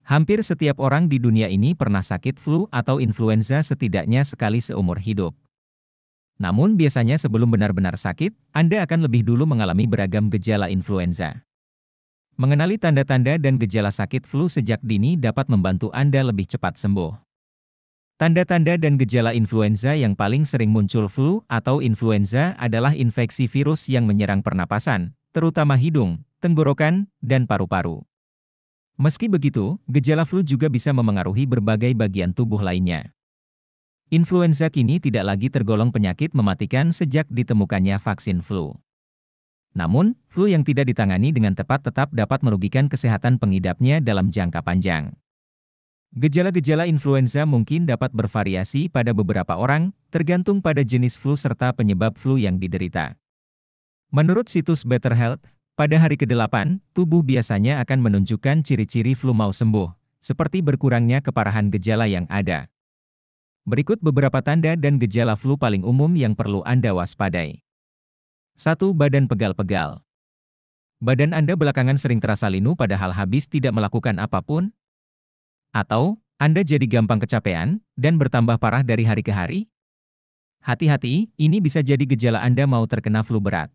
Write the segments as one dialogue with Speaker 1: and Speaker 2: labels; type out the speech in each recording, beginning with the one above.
Speaker 1: Hampir setiap orang di dunia ini pernah sakit flu atau influenza setidaknya sekali seumur hidup. Namun biasanya sebelum benar-benar sakit, Anda akan lebih dulu mengalami beragam gejala influenza. Mengenali tanda-tanda dan gejala sakit flu sejak dini dapat membantu Anda lebih cepat sembuh. Tanda-tanda dan gejala influenza yang paling sering muncul flu atau influenza adalah infeksi virus yang menyerang pernapasan, terutama hidung, tenggorokan, dan paru-paru. Meski begitu, gejala flu juga bisa memengaruhi berbagai bagian tubuh lainnya. Influenza kini tidak lagi tergolong penyakit mematikan sejak ditemukannya vaksin flu. Namun, flu yang tidak ditangani dengan tepat tetap dapat merugikan kesehatan pengidapnya dalam jangka panjang. Gejala-gejala influenza mungkin dapat bervariasi pada beberapa orang, tergantung pada jenis flu serta penyebab flu yang diderita. Menurut situs Better Health, pada hari ke-8, tubuh biasanya akan menunjukkan ciri-ciri flu mau sembuh, seperti berkurangnya keparahan gejala yang ada. Berikut beberapa tanda dan gejala flu paling umum yang perlu Anda waspadai. 1. Badan pegal-pegal. Badan Anda belakangan sering terasa linu padahal habis tidak melakukan apapun? Atau, Anda jadi gampang kecapean dan bertambah parah dari hari ke hari? Hati-hati, ini bisa jadi gejala Anda mau terkena flu berat.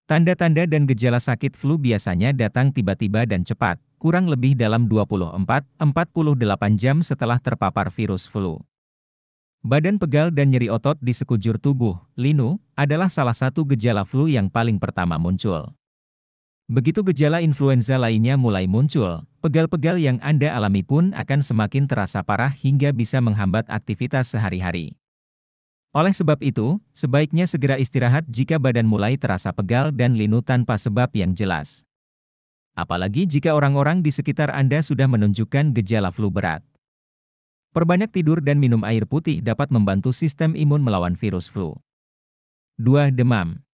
Speaker 1: Tanda-tanda dan gejala sakit flu biasanya datang tiba-tiba dan cepat, kurang lebih dalam 24-48 jam setelah terpapar virus flu. Badan pegal dan nyeri otot di sekujur tubuh, linu, adalah salah satu gejala flu yang paling pertama muncul. Begitu gejala influenza lainnya mulai muncul, pegal-pegal yang Anda alami pun akan semakin terasa parah hingga bisa menghambat aktivitas sehari-hari. Oleh sebab itu, sebaiknya segera istirahat jika badan mulai terasa pegal dan linu tanpa sebab yang jelas. Apalagi jika orang-orang di sekitar Anda sudah menunjukkan gejala flu berat. Perbanyak tidur dan minum air putih dapat membantu sistem imun melawan virus flu. 2. Demam.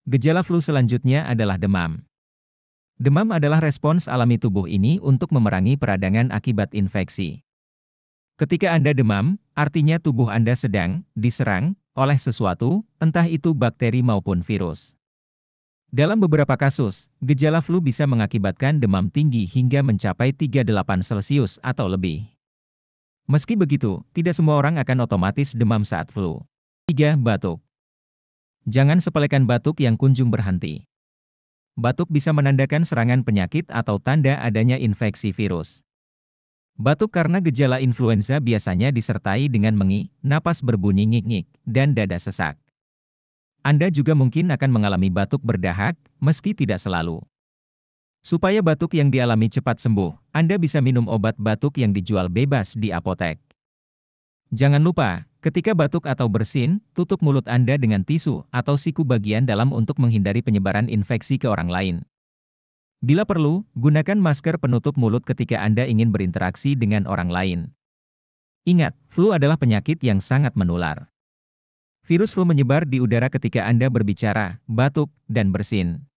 Speaker 1: Gejala flu selanjutnya adalah demam. Demam adalah respons alami tubuh ini untuk memerangi peradangan akibat infeksi. Ketika Anda demam, artinya tubuh Anda sedang diserang oleh sesuatu, entah itu bakteri maupun virus. Dalam beberapa kasus, gejala flu bisa mengakibatkan demam tinggi hingga mencapai 38 Celcius atau lebih. Meski begitu, tidak semua orang akan otomatis demam saat flu. 3. Batuk. Jangan sepelekan batuk yang kunjung berhenti. Batuk bisa menandakan serangan penyakit atau tanda adanya infeksi virus. Batuk karena gejala influenza biasanya disertai dengan mengi, napas berbunyi ngik-ngik, dan dada sesak. Anda juga mungkin akan mengalami batuk berdahak, meski tidak selalu. Supaya batuk yang dialami cepat sembuh, Anda bisa minum obat batuk yang dijual bebas di apotek. Jangan lupa, ketika batuk atau bersin, tutup mulut Anda dengan tisu atau siku bagian dalam untuk menghindari penyebaran infeksi ke orang lain. Bila perlu, gunakan masker penutup mulut ketika Anda ingin berinteraksi dengan orang lain. Ingat, flu adalah penyakit yang sangat menular. Virus flu menyebar di udara ketika Anda berbicara, batuk, dan bersin.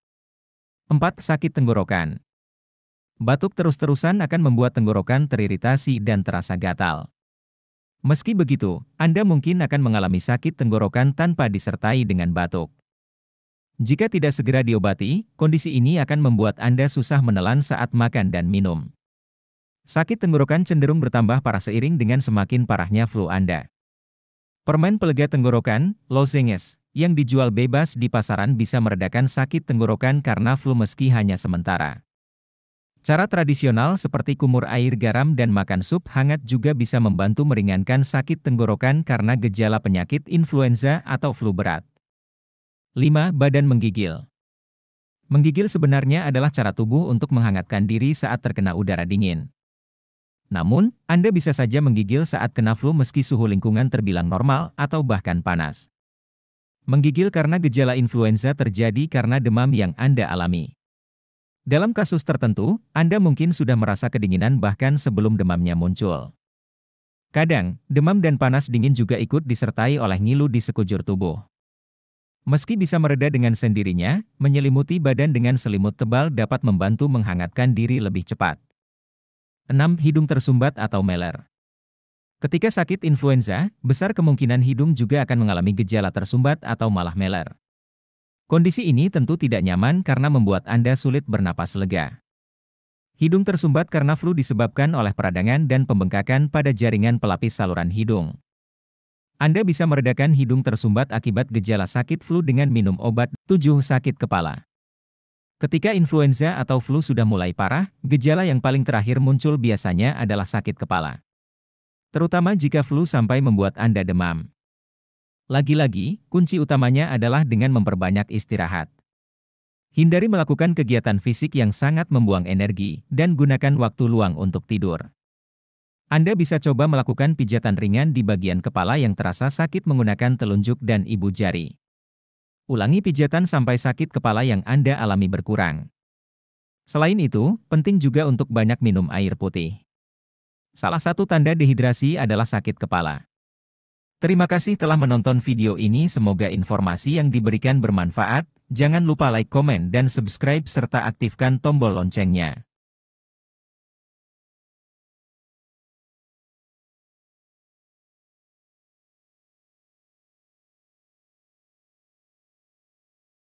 Speaker 1: 4. Sakit tenggorokan. Batuk terus-terusan akan membuat tenggorokan teriritasi dan terasa gatal. Meski begitu, Anda mungkin akan mengalami sakit tenggorokan tanpa disertai dengan batuk. Jika tidak segera diobati, kondisi ini akan membuat Anda susah menelan saat makan dan minum. Sakit tenggorokan cenderung bertambah parah seiring dengan semakin parahnya flu Anda. Permen pelega tenggorokan, lozenges, yang dijual bebas di pasaran bisa meredakan sakit tenggorokan karena flu meski hanya sementara. Cara tradisional seperti kumur air garam dan makan sup hangat juga bisa membantu meringankan sakit tenggorokan karena gejala penyakit influenza atau flu berat. 5. Badan menggigil. Menggigil sebenarnya adalah cara tubuh untuk menghangatkan diri saat terkena udara dingin. Namun, Anda bisa saja menggigil saat kena flu meski suhu lingkungan terbilang normal atau bahkan panas. Menggigil karena gejala influenza terjadi karena demam yang Anda alami. Dalam kasus tertentu, Anda mungkin sudah merasa kedinginan bahkan sebelum demamnya muncul. Kadang, demam dan panas dingin juga ikut disertai oleh ngilu di sekujur tubuh. Meski bisa mereda dengan sendirinya, menyelimuti badan dengan selimut tebal dapat membantu menghangatkan diri lebih cepat. 6. Hidung tersumbat atau meler. Ketika sakit influenza, besar kemungkinan hidung juga akan mengalami gejala tersumbat atau malah meler. Kondisi ini tentu tidak nyaman karena membuat Anda sulit bernapas lega. Hidung tersumbat karena flu disebabkan oleh peradangan dan pembengkakan pada jaringan pelapis saluran hidung. Anda bisa meredakan hidung tersumbat akibat gejala sakit flu dengan minum obat 7 sakit kepala. Ketika influenza atau flu sudah mulai parah, gejala yang paling terakhir muncul biasanya adalah sakit kepala. Terutama jika flu sampai membuat Anda demam. Lagi-lagi, kunci utamanya adalah dengan memperbanyak istirahat. Hindari melakukan kegiatan fisik yang sangat membuang energi, dan gunakan waktu luang untuk tidur. Anda bisa coba melakukan pijatan ringan di bagian kepala yang terasa sakit menggunakan telunjuk dan ibu jari. Ulangi pijatan sampai sakit kepala yang Anda alami berkurang. Selain itu, penting juga untuk banyak minum air putih. Salah satu tanda dehidrasi adalah sakit kepala. Terima kasih telah menonton video ini, semoga informasi yang diberikan bermanfaat. Jangan lupa like, komen, dan subscribe serta aktifkan tombol loncengnya.